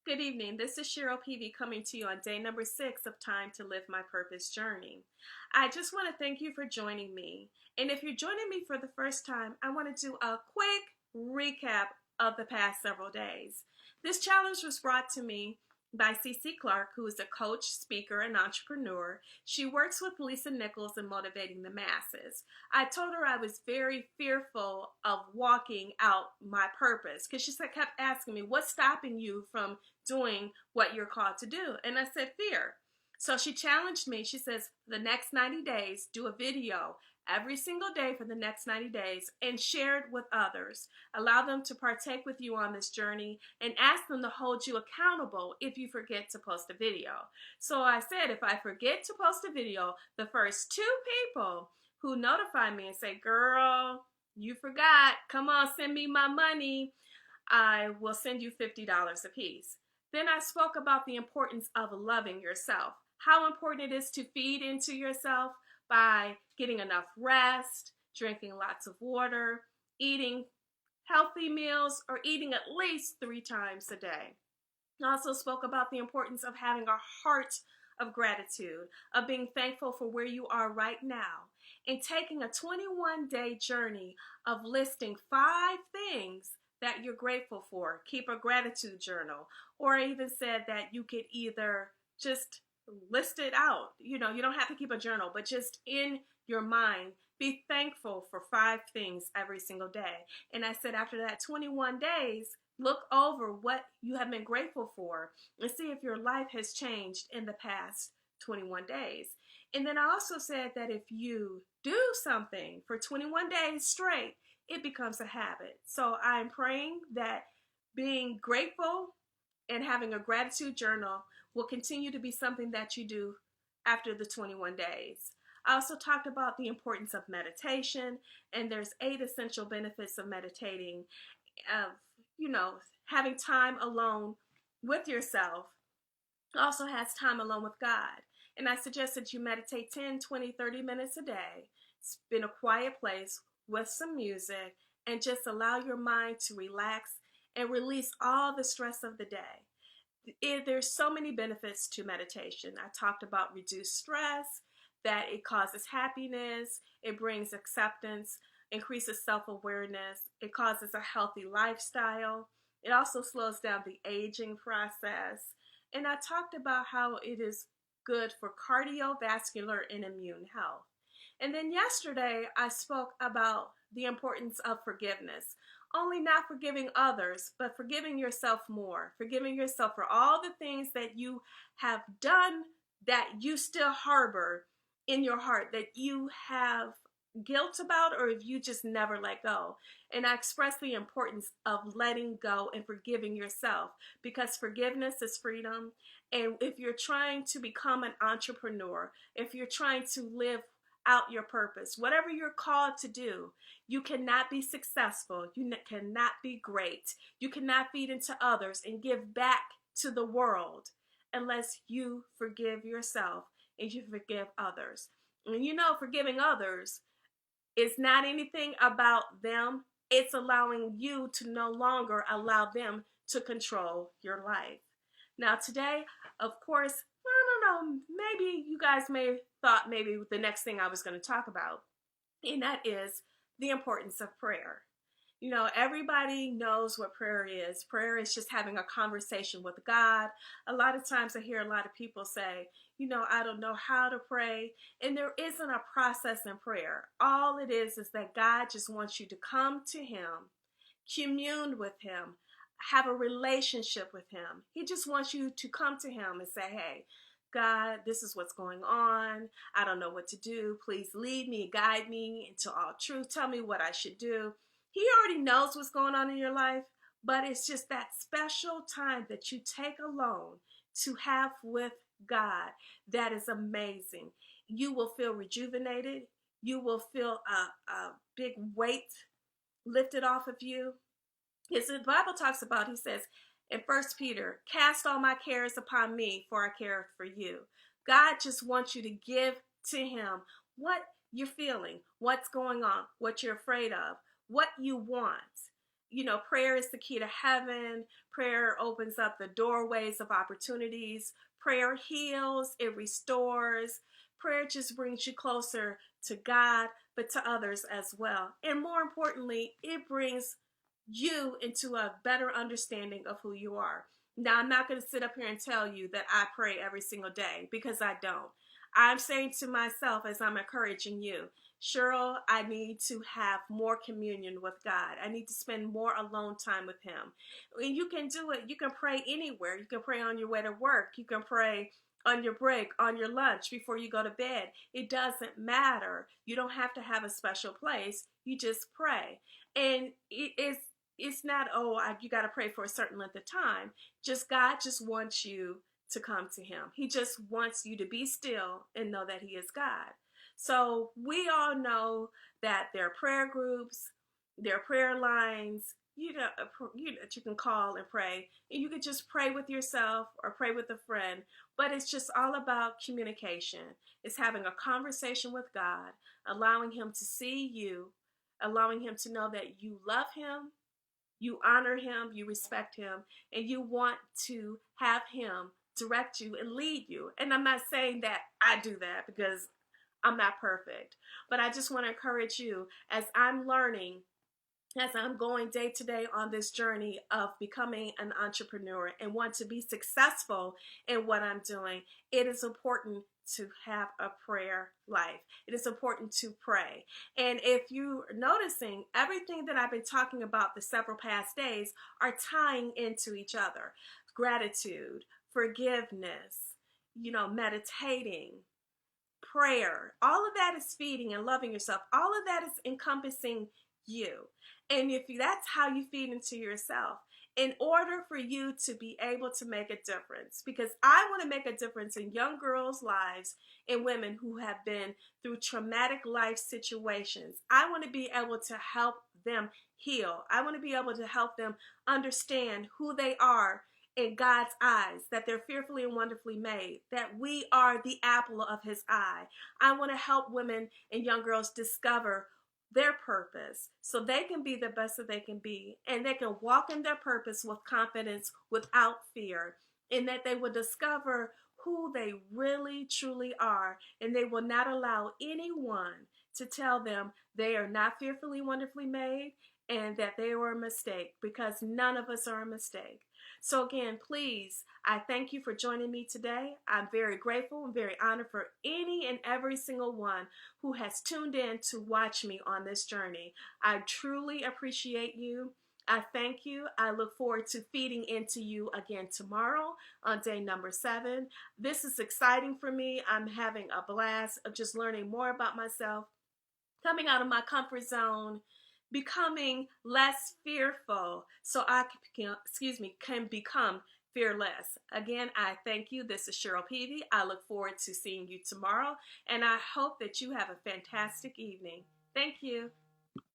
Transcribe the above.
Good evening. This is Cheryl PV coming to you on day number 6 of Time to Live My Purpose Journey. I just want to thank you for joining me. And if you're joining me for the first time, I want to do a quick recap of the past several days. This challenge was brought to me by CC Clark, who is a coach, speaker, and entrepreneur. She works with Lisa Nichols in motivating the masses. I told her I was very fearful of walking out my purpose because she kept asking me, what's stopping you from doing what you're called to do? And I said, fear. So she challenged me. She says, the next 90 days, do a video every single day for the next 90 days and share it with others. Allow them to partake with you on this journey and ask them to hold you accountable if you forget to post a video. So I said, if I forget to post a video, the first 2 people who notify me and say, girl, you forgot, come on, send me my money, I will send you $50 a piece. Then I spoke about the importance of loving yourself, how important it is to feed into yourself by getting enough rest, drinking lots of water, eating healthy meals, or eating at least 3 times a day. I also spoke about the importance of having a heart of gratitude, of being thankful for where you are right now, and taking a 21-day journey of listing 5 things that you're grateful for. Keep a gratitude journal. Or I even said that you could either just list it out. You don't have to keep a journal, but just in your mind, be thankful for 5 things every single day. And I said after that 21 days, look over what you have been grateful for and see if your life has changed in the past 21 days. And then I also said that if you do something for 21 days straight, it becomes a habit. So I'm praying that being grateful and having a gratitude journal will continue to be something that you do after the 21 days. I also talked about the importance of meditation, and there's 8 essential benefits of meditating, of, having time alone with yourself. Also has time alone with God. And I suggest that you meditate 10, 20, 30 minutes a day, in a quiet place with some music, and just allow your mind to relax and release all the stress of the day. There's so many benefits to meditation. I talked about reduced stress, that it causes happiness, it brings acceptance, increases self-awareness, it causes a healthy lifestyle. It also slows down the aging process. And I talked about how it is good for cardiovascular and immune health. And then yesterday, I spoke about the importance of forgiveness. Only not forgiving others, but forgiving yourself more. Forgiving yourself for all the things that you have done that you still harbor in your heart, that you have guilt about, or if you just never let go. And I express the importance of letting go and forgiving yourself, because forgiveness is freedom. And if you're trying to become an entrepreneur, if you're trying to live out your purpose, whatever you're called to do, you cannot be successful, you cannot be great, you cannot feed into others and give back to the world unless you forgive yourself and you forgive others. And forgiving others is not anything about them. It's allowing you to no longer allow them to control your life. Now today, of course, I don't know, maybe you guys may have thought maybe the next thing I was going to talk about, and that is the importance of prayer. Everybody knows what prayer is. Prayer is just having a conversation with God. A lot of times I hear a lot of people say, I don't know how to pray. And there isn't a process in prayer. All it is that God just wants you to come to Him, commune with Him, have a relationship with Him. He just wants you to come to Him and say, hey, God, this is what's going on. I don't know what to do. Please lead me, guide me into all truth. Tell me what I should do. He already knows what's going on in your life, but it's just that special time that you take alone to have with God that is amazing. You will feel rejuvenated. You will feel a big weight lifted off of you. The Bible talks about, he says in 1 Peter, cast all my cares upon me, for I care for you. God just wants you to give to Him what you're feeling, what's going on, what you're afraid of, what you want. prayer is the key to heaven. Prayer opens up the doorways of opportunities. Prayer heals, it restores. Prayer just brings you closer to God, but to others as well. And more importantly, it brings you into a better understanding of who you are. Now, I'm not going to sit up here and tell you that I pray every single day, because I don't. I'm saying to myself, as I'm encouraging you, Cheryl, I need to have more communion with God. I need to spend more alone time with Him. And you can do it. You can pray anywhere. You can pray on your way to work. You can pray on your break, on your lunch, before you go to bed. It doesn't matter. You don't have to have a special place. You just pray. And it's not, you got to pray for a certain length of time. God just wants you to come to Him. He just wants you to be still and know that He is God. So we all know that there are prayer groups, there are prayer lines, that you can call and pray. And you can just pray with yourself or pray with a friend. But it's just all about communication. It's having a conversation with God, allowing Him to see you, allowing Him to know that you love Him, you honor Him, you respect Him, and you want to have Him direct you and lead you. And I'm not saying that I do that, because I'm not perfect. But I just want to encourage you, as I'm learning, as I'm going day to day on this journey of becoming an entrepreneur and want to be successful in what I'm doing, it is important to have a prayer life. It is important to pray. And if you're noticing, everything that I've been talking about the several past days are tying into each other. Gratitude, forgiveness, meditating, prayer, all of that is feeding and loving yourself. All of that is encompassing you. And if that's how you feed into yourself, in order for you to be able to make a difference, because I want to make a difference in young girls' lives and women who have been through traumatic life situations. I want to be able to help them heal. I want to be able to help them understand who they are in God's eyes, that they're fearfully and wonderfully made, that we are the apple of His eye. I want to help women and young girls discover their purpose so they can be the best that they can be, and they can walk in their purpose with confidence, without fear, and that they will discover who they really truly are, and they will not allow anyone to tell them they are not fearfully wonderfully made and that they were a mistake, because none of us are a mistake. So again, please, I thank you for joining me today. I'm very grateful and very honored for any and every single one who has tuned in to watch me on this journey. I truly appreciate you. I thank you. I look forward to feeding into you again tomorrow on day number 7. This is exciting for me. I'm having a blast of just learning more about myself, coming out of my comfort zone, becoming less fearful so I can become fearless. Again, I thank you. This is Cheryl Peavy. I look forward to seeing you tomorrow, and I hope that you have a fantastic evening. Thank you.